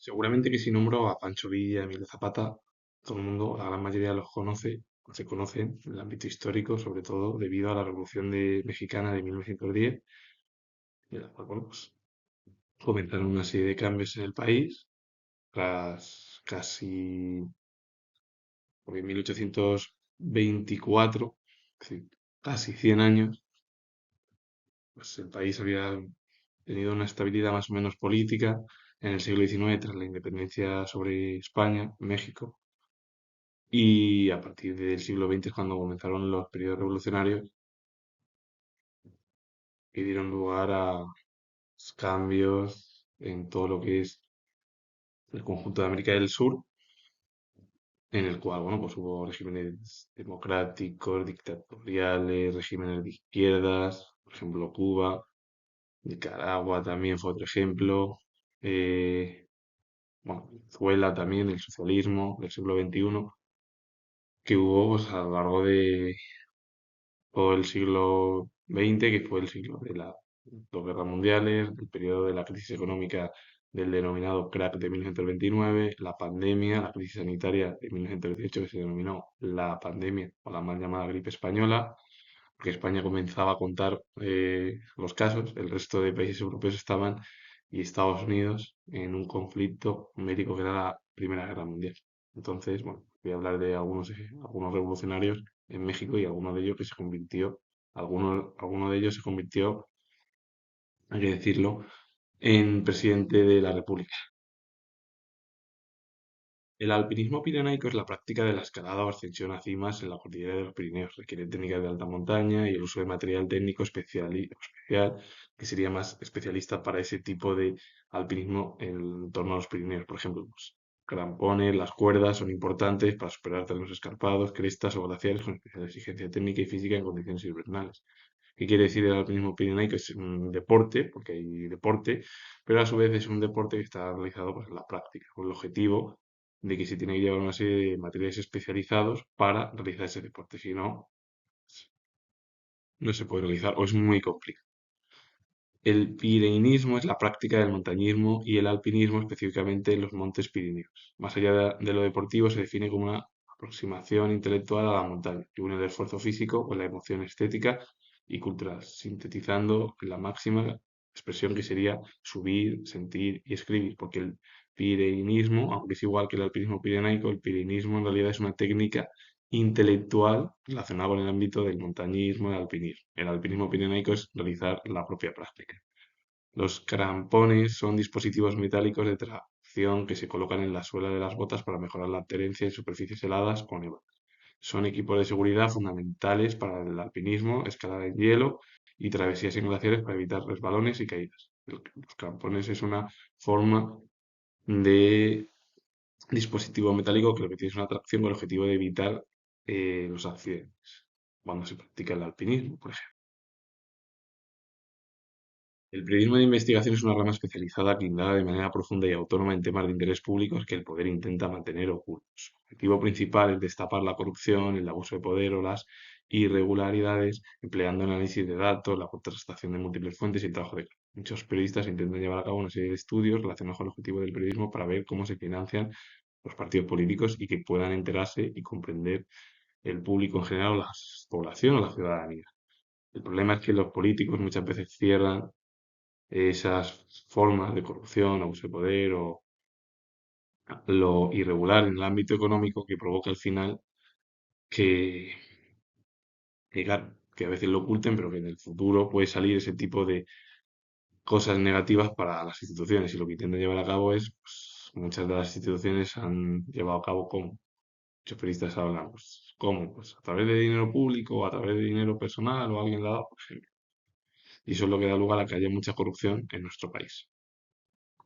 Seguramente que si nombro a Pancho Villa, a Emilio Zapata, todo el mundo, la gran mayoría los conoce, se conocen en el ámbito histórico, sobre todo debido a la Revolución Mexicana de 1910, en la cual, bueno, pues, comenzaron una serie de cambios en el país, tras casi, porque en 1824, es decir, casi 100 años, pues el país había tenido una estabilidad más o menos política en el siglo XIX tras la independencia sobre España, México. Y a partir del siglo XX es cuando comenzaron los periodos revolucionarios que dieron lugar a cambios en todo lo que es el conjunto de América del Sur, en el cual, bueno, pues hubo regímenes democráticos, dictatoriales, regímenes de izquierdas, por ejemplo, Cuba, Nicaragua también fue otro ejemplo, bueno, Venezuela también, el socialismo del siglo XXI, que hubo pues, a lo largo de todo el siglo XX, que fue el siglo de las dos guerras mundiales, el periodo de la crisis económica del denominado crack de 1929, la pandemia, la crisis sanitaria de 1918 que se denominó la pandemia o la mal llamada gripe española, porque España comenzaba a contar los casos, el resto de países europeos estaban y Estados Unidos en un conflicto médico que era la Primera Guerra Mundial. Entonces, bueno, voy a hablar de algunos revolucionarios en México y alguno de ellos que se convirtió, alguno de ellos se convirtió, hay que decirlo, en presidente de la República. El alpinismo pirenaico es la práctica de la escalada o ascensión a cimas en la cordillera de los Pirineos. Requiere técnicas de alta montaña y el uso de material técnico especial, que sería más especialista para ese tipo de alpinismo en torno a los Pirineos. Por ejemplo, pues, crampones, las cuerdas son importantes para superar terrenos escarpados, crestas o glaciares con especial exigencia técnica y física en condiciones invernales. ¿Qué quiere decir el alpinismo pirenaico? Es un deporte, porque hay deporte, pero a su vez es un deporte que está realizado pues, en la práctica, con el objetivo de que se tiene que llevar una serie de materiales especializados para realizar ese deporte. Si no, no se puede realizar o es muy complicado. El pireinismo es la práctica del montañismo y el alpinismo específicamente en los montes Pirineos. Más allá de lo deportivo, se define como una aproximación intelectual a la montaña, que une el esfuerzo físico con la emoción estética y cultural, sintetizando la máxima expresión que sería subir, sentir y escribir, porque el pireinismo, aunque es igual que el alpinismo pirenaico, el pireinismo en realidad es una técnica intelectual relacionada con el ámbito del montañismo y el alpinismo. El alpinismo pirenaico es realizar la propia práctica. Los crampones son dispositivos metálicos de tracción que se colocan en la suela de las botas para mejorar la adherencia en superficies heladas o nevadas. Son equipos de seguridad fundamentales para el alpinismo, escalada en hielo y travesías en glaciares para evitar resbalones y caídas. Los crampones es una forma de dispositivo metálico que lo que tiene es una tracción con el objetivo de evitar los accidentes cuando se practica el alpinismo, por ejemplo. El periodismo de investigación es una rama especializada que indaga de manera profunda y autónoma en temas de interés públicos que el poder intenta mantener ocultos. Su objetivo principal es destapar la corrupción, el abuso de poder o las irregularidades, empleando análisis de datos, la contrastación de múltiples fuentes y el trabajo de campo. Muchos periodistas intentan llevar a cabo una serie de estudios relacionados con el objetivo del periodismo para ver cómo se financian los partidos políticos y que puedan enterarse y comprender el público en general, o la población o la ciudadanía. El problema es que los políticos muchas veces cierran esas formas de corrupción, abuso de poder o lo irregular en el ámbito económico que provoca al final que, claro, que a veces lo oculten, pero que en el futuro puede salir ese tipo de cosas negativas para las instituciones. Y lo que intentan llevar a cabo es, pues, muchas de las instituciones han llevado a cabo como muchos periodistas hablan, pues, ¿cómo? Pues a través de dinero público, o a través de dinero personal o alguien le ha dado, por ejemplo. Y eso es lo que da lugar a que haya mucha corrupción en nuestro país.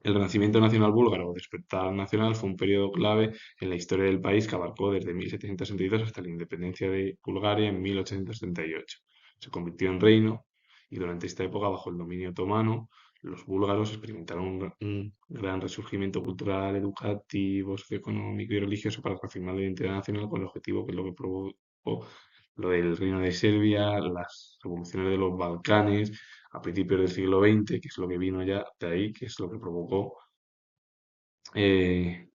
El renacimiento nacional búlgaro o despertar nacional fue un periodo clave en la historia del país que abarcó desde 1762 hasta la independencia de Bulgaria en 1838. Se convirtió en reino y durante esta época, bajo el dominio otomano, los búlgaros experimentaron un gran resurgimiento cultural, educativo, socioeconómico y religioso para reafirmar la identidad nacional con el objetivo que es lo que provocó lo del Reino de Serbia, las revoluciones de los Balcanes a principios del siglo XX, que es lo que vino ya de ahí, que es lo que provocó eh,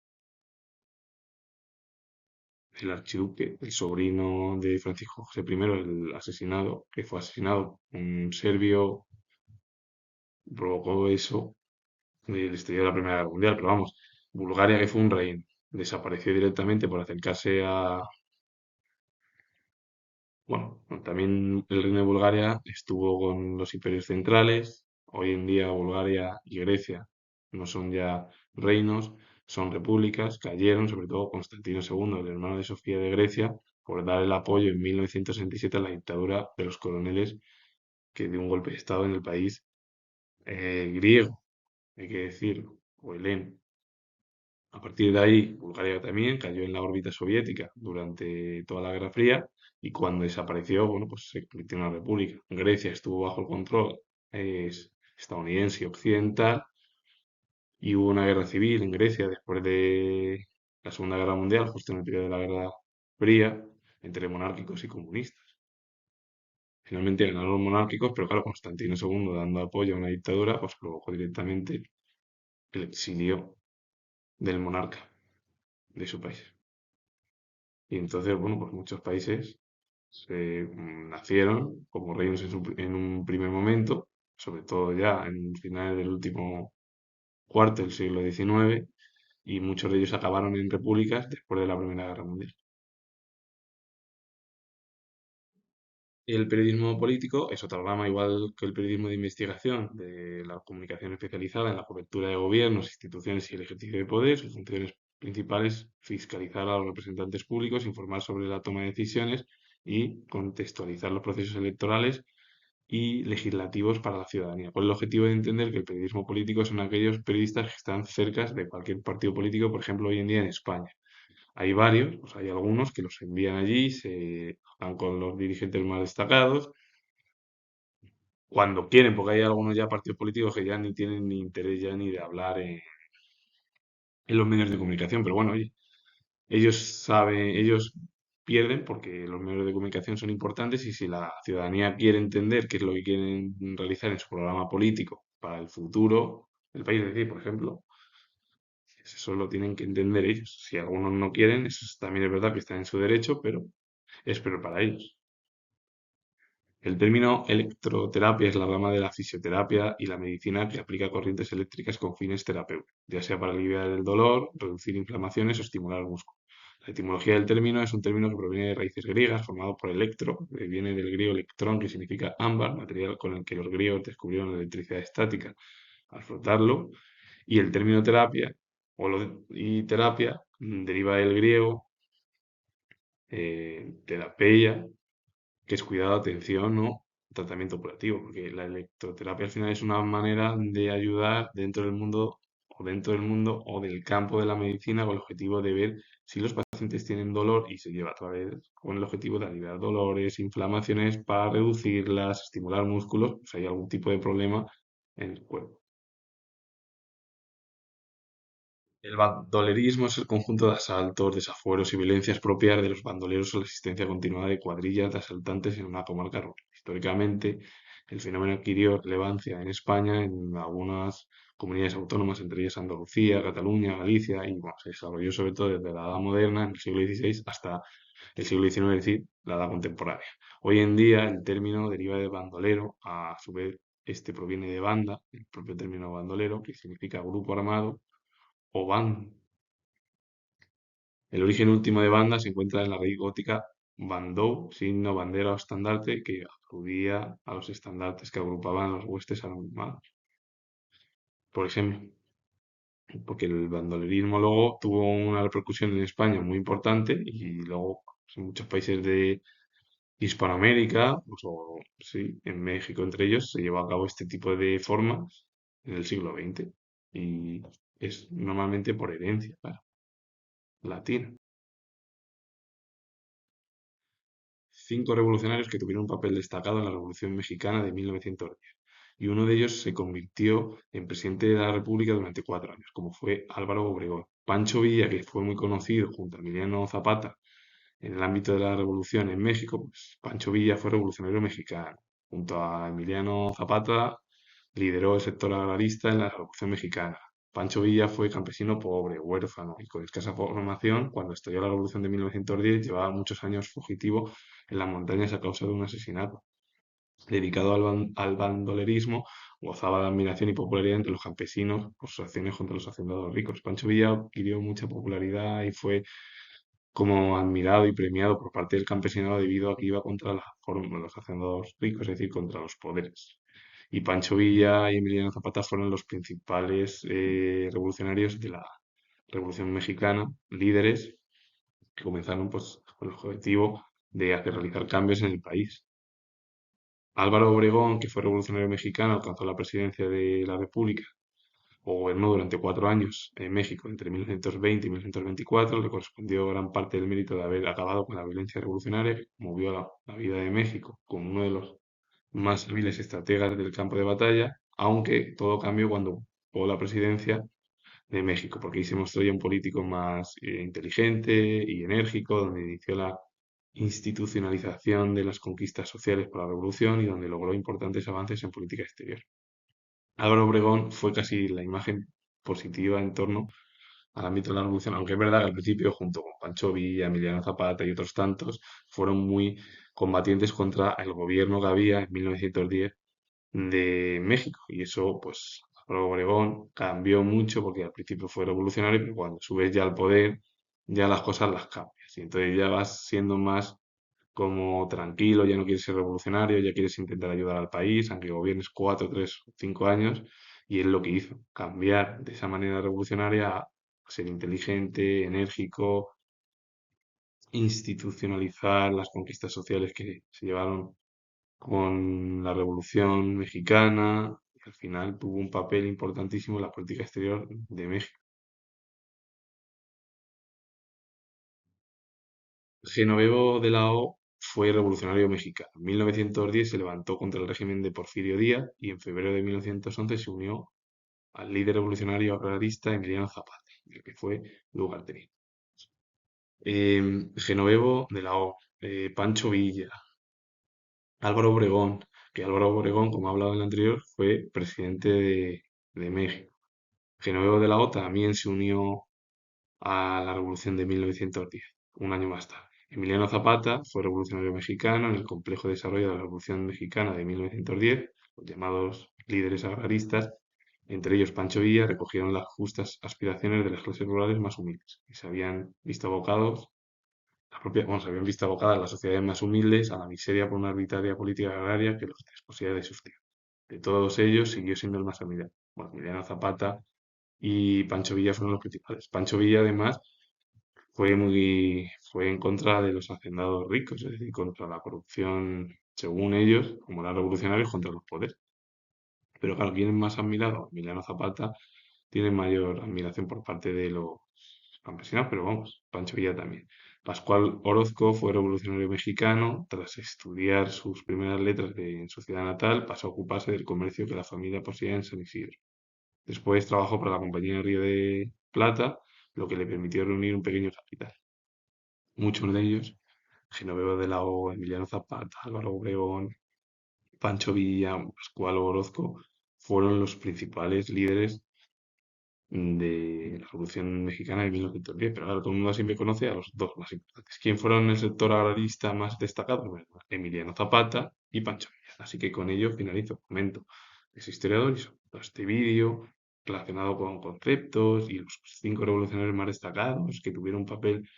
el archiduque, el sobrino de Francisco José I, el asesinado, que fue asesinado, un serbio, provocó eso, el estallido de la Primera Guerra Mundial, pero vamos, Bulgaria, que fue un reino, desapareció directamente por acercarse a, bueno, también el reino de Bulgaria estuvo con los imperios centrales. Hoy en día Bulgaria y Grecia no son ya reinos, son repúblicas. Cayeron, sobre todo Constantino II, el hermano de Sofía de Grecia, por dar el apoyo en 1967 a la dictadura de los coroneles que dio un golpe de estado en el país griego, hay que decirlo, o heleno. A partir de ahí, Bulgaria también cayó en la órbita soviética durante toda la Guerra Fría y cuando desapareció, bueno, pues se convirtió en una república. Grecia estuvo bajo el control estadounidense y occidental y hubo una guerra civil en Grecia después de la Segunda Guerra Mundial, justo en el periodo de la Guerra Fría, entre monárquicos y comunistas. Finalmente ganaron los monárquicos, pero claro, Constantino II dando apoyo a una dictadura, pues provocó directamente el exilio del monarca de su país. Y entonces, bueno, pues muchos países nacieron como reinos en un primer momento, sobre todo ya en finales del último cuarto del siglo XIX, y muchos de ellos acabaron en repúblicas después de la Primera Guerra Mundial. El periodismo político es otra rama, igual que el periodismo de investigación, de la comunicación especializada en la cobertura de gobiernos, instituciones y el ejercicio de poder. Sus funciones principales, fiscalizar a los representantes públicos, informar sobre la toma de decisiones y contextualizar los procesos electorales y legislativos para la ciudadanía, con el objetivo de entender que el periodismo político son aquellos periodistas que están cerca de cualquier partido político, por ejemplo, hoy en día en España. Hay varios, pues hay algunos que los envían allí, se hablan con los dirigentes más destacados, cuando quieren, porque hay algunos ya partidos políticos que ya ni tienen ni interés ya ni de hablar en los medios de comunicación, pero bueno, oye, ellos saben, ellos pierden porque los medios de comunicación son importantes y si la ciudadanía quiere entender qué es lo que quieren realizar en su programa político para el futuro del país, es decir, por ejemplo, eso lo tienen que entender ellos. Si algunos no quieren, también es verdad que está en su derecho, pero es peor para ellos. El término electroterapia es la rama de la fisioterapia y la medicina que aplica corrientes eléctricas con fines terapéuticos, ya sea para aliviar el dolor, reducir inflamaciones o estimular el músculo. La etimología del término es un término que proviene de raíces griegas, formado por electro, que viene del griego electrón, que significa ámbar, material con el que los griegos descubrieron la electricidad estática al frotarlo, y el término terapia y terapia deriva del griego terapeia, que es cuidado, atención o tratamiento curativo, porque la electroterapia al final es una manera de ayudar dentro del mundo o del campo de la medicina con el objetivo de ver si los pacientes tienen dolor y se lleva a través con el objetivo de aliviar dolores, inflamaciones para reducirlas, estimular músculos, si hay algún tipo de problema en el cuerpo. El bandolerismo es el conjunto de asaltos, desafueros y violencias propias de los bandoleros o la existencia continuada de cuadrillas de asaltantes en una comarca rural. Históricamente, el fenómeno adquirió relevancia en España en algunas comunidades autónomas, entre ellas Andalucía, Cataluña, Galicia, y bueno, se desarrolló sobre todo desde la Edad Moderna, en el siglo XVI, hasta el siglo XIX, es decir, la Edad Contemporánea. Hoy en día el término deriva de bandolero, a su vez este proviene de banda, el propio término bandolero, que significa grupo armado o band. El origen último de banda se encuentra en la raíz gótica bandou, signo, bandera o estandarte, que aludía a los estandartes que agrupaban los huestes armados. Por ejemplo, porque el bandolerismo luego tuvo una repercusión en España muy importante y luego pues, en muchos países de Hispanoamérica, pues, o sí, en México entre ellos, se llevó a cabo este tipo de formas en el siglo XX y es normalmente por herencia, claro, latina. Cinco revolucionarios que tuvieron un papel destacado en la Revolución Mexicana de 1910, y uno de ellos se convirtió en presidente de la República durante 4 años, como fue Álvaro Obregón. Pancho Villa, que fue muy conocido junto a Emiliano Zapata en el ámbito de la revolución en México, pues Pancho Villa fue revolucionario mexicano. Junto a Emiliano Zapata lideró el sector agrarista en la Revolución Mexicana. Pancho Villa fue campesino pobre, huérfano y con escasa formación. Cuando estalló la Revolución de 1910, llevaba muchos años fugitivo en las montañas a causa de un asesinato. Dedicado al bandolerismo, gozaba de admiración y popularidad entre los campesinos por sus acciones contra los hacendados ricos. Pancho Villa adquirió mucha popularidad y fue como admirado y premiado por parte del campesinado debido a que iba contra los hacendados ricos, es decir, contra los poderes. Y Pancho Villa y Emiliano Zapata fueron los principales revolucionarios de la Revolución Mexicana, líderes que comenzaron pues, con el objetivo de hacer realizar cambios en el país. Álvaro Obregón, que fue revolucionario mexicano, alcanzó la presidencia de la República o gobernó durante 4 años en México entre 1920 y 1924. Le correspondió gran parte del mérito de haber acabado con la violencia revolucionaria que movió la vida de México como uno de los más hábiles estrategas del campo de batalla, aunque todo cambió cuando ocupó la presidencia de México, porque ahí se mostró ya un político más inteligente y enérgico, donde inició la institucionalización de las conquistas sociales por la revolución y donde logró importantes avances en política exterior. Álvaro Obregón fue casi la imagen positiva en torno al ámbito de la revolución, aunque es verdad que al principio, junto con Pancho Villa, Emiliano Zapata y otros tantos, fueron muy combatientes contra el gobierno que había en 1910 de México. Y eso, pues, Álvaro Obregón cambió mucho porque al principio fue revolucionario, pero cuando subes ya al poder, ya las cosas las cambias. Y entonces ya vas siendo más como tranquilo, ya no quieres ser revolucionario, ya quieres intentar ayudar al país, aunque gobiernes 4, 3, 5 años. Y es lo que hizo, cambiar de esa manera revolucionaria a ser inteligente, enérgico, institucionalizar las conquistas sociales que se llevaron con la Revolución Mexicana y al final tuvo un papel importantísimo en la política exterior de México. Genovevo de la O fue revolucionario mexicano. En 1910 se levantó contra el régimen de Porfirio Díaz y en febrero de 1911 se unió al líder revolucionario agrarista Emiliano Zapata, el que fue lugarteniente. Genovevo de la O, Pancho Villa, Álvaro Obregón, que Álvaro Obregón, como ha hablado en el anterior, fue presidente de México. Genovevo de la O también se unió a la Revolución de 1910, un año más tarde. Emiliano Zapata fue revolucionario mexicano en el complejo desarrollo de la Revolución Mexicana de 1910. Los llamados líderes agraristas, entre ellos Pancho Villa, recogieron las justas aspiraciones de las clases rurales más humildes y se habían visto abocados, bueno, se habían visto abocadas las sociedades más humildes a la miseria por una arbitraria política agraria que los desposeía de sus tierras. De todos ellos siguió siendo el más admirado. Bueno, Emiliano Zapata y Pancho Villa fueron los principales. Pancho Villa, además, fue en contra de los hacendados ricos, es decir, contra la corrupción, según ellos, como eran revolucionarios, contra los poderes. Pero claro, ¿quién es más admirado? Emiliano Zapata tiene mayor admiración por parte de los campesinos, pero vamos, Pancho Villa también. Pascual Orozco fue revolucionario mexicano. Tras estudiar sus primeras letras en su ciudad natal, pasó a ocuparse del comercio que la familia poseía en San Isidro. Después trabajó para la Compañía de Río de Plata, lo que le permitió reunir un pequeño capital. Muchos de ellos, Genoveva de la O, Emiliano Zapata, Álvaro Obregón, Pancho Villa, Pascual Orozco, fueron los principales líderes de la Revolución Mexicana de 1910. Pero ahora todo el mundo siempre conoce a los dos más importantes. ¿Quién fueron el sector agrarista más destacado? Bueno, Emiliano Zapata y Pancho Villa. Así que con ello finalizo. Comento. Es historiador y sobre todo este vídeo relacionado con conceptos y los 5 revolucionarios más destacados que tuvieron un papel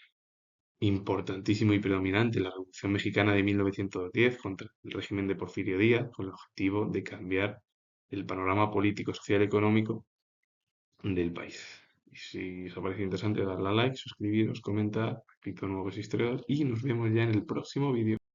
importantísimo y predominante en la Revolución Mexicana de 1910 contra el régimen de Porfirio Díaz, con el objetivo de cambiar el panorama político, social y económico del país. Y si os ha parecido interesante, darle a like, suscribiros, comentar, repito, nuevos historias y nos vemos ya en el próximo vídeo.